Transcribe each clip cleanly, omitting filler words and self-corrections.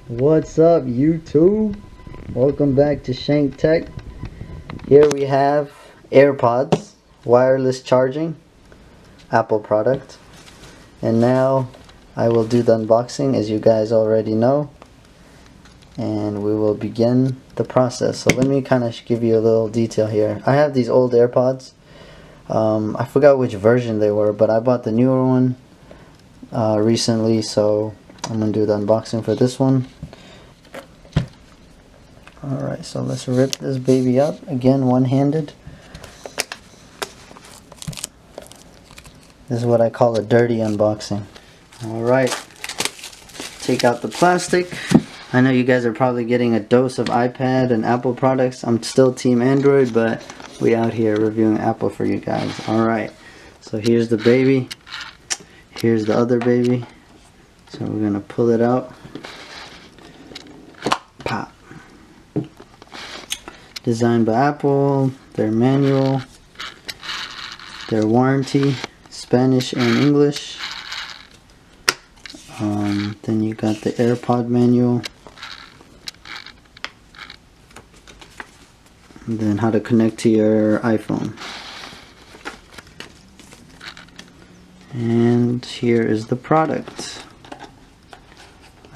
What's up, YouTube? Welcome back to Shank Tech. Here we have AirPods, wireless charging, Apple product. And now I will do the unboxing, as you guys already know. And we will begin the process. So let me kind of give you a little detail here. I have these old AirPods. I forgot which version they were, but I bought the newer one recently, so I'm going to do the unboxing for this one. Alright, so let's rip this baby up. Again, one-handed. This is what I call a dirty unboxing. Alright, take out the plastic. I know you guys are probably getting a dose of iPad and Apple products. I'm still Team Android, but we out here reviewing Apple for you guys. Alright, so here's the baby. Here's the other baby. So we're going to pull it out. Pop. Designed by Apple, their manual, their warranty, Spanish and English. Then you got the AirPod manual. And then how to connect to your iPhone. And here is the product.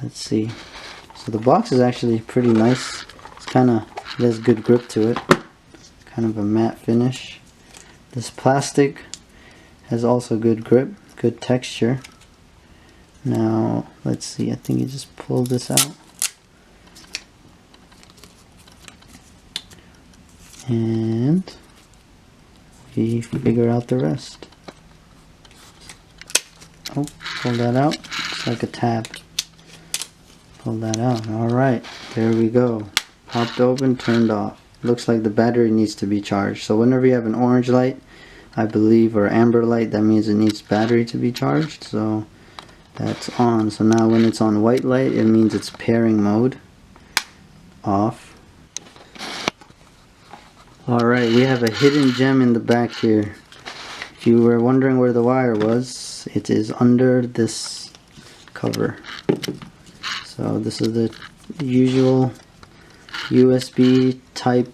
Let's see. So the box is actually pretty nice. It's it has good grip to it. Kind of a matte finish. This plastic has also good grip, good texture. Now, let's see. I think you just pull this out. And we figure out the rest. Oh, pull that out. It's like a tab. Pull that out. Alright, there we go. Popped open, turned off. Looks like the battery needs to be charged. So whenever you have an orange light, I believe, or amber light, that means it needs battery to be charged. So that's on. So now when it's on white light, it means it's pairing mode. Off. Alright, we have a hidden gem in the back here. If you were wondering where the wire was, it is under this cover. So this is the usual USB type.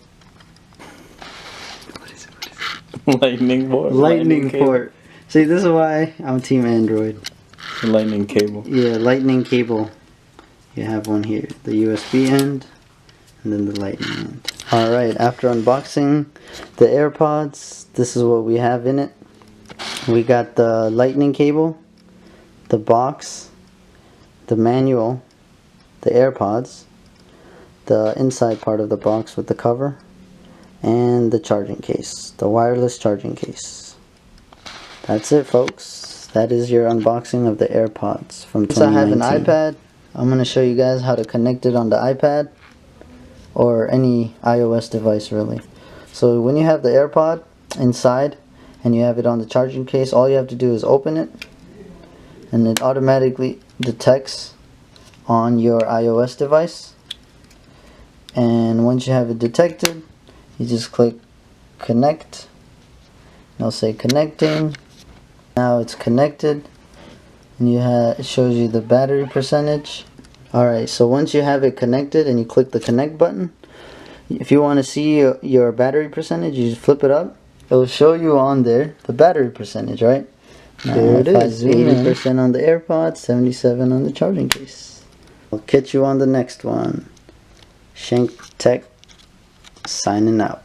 What is it? Lightning port. Lightning port. See, this is why I'm Team Android. Lightning cable. Yeah, lightning cable. You have one here, the USB end, and then the lightning end. Alright, after unboxing the AirPods, this is what we have in it. We got the lightning cable, the box, the manual, the AirPods, the inside part of the box with the cover, and the charging case, the wireless charging case. That's it, folks. That is your unboxing of the AirPods from 2019. Since I have an iPad, I'm going to show you guys how to connect it on the iPad or any iOS device, really. So when you have the AirPod inside and you have it on the charging case, all you have to do is open it, and it automatically detects on your iOS device. And once you have it detected, you just click connect. And it'll say connecting. Now it's connected, and it shows you the battery percentage. Alright, so once you have it connected and you click the connect button, if you want to see your battery percentage, you just flip it up. It will show you on there the battery percentage, right? Now, there it is. 80% on the AirPods, 77 on the charging case. I'll catch you on the next one. Shank Tech signing out.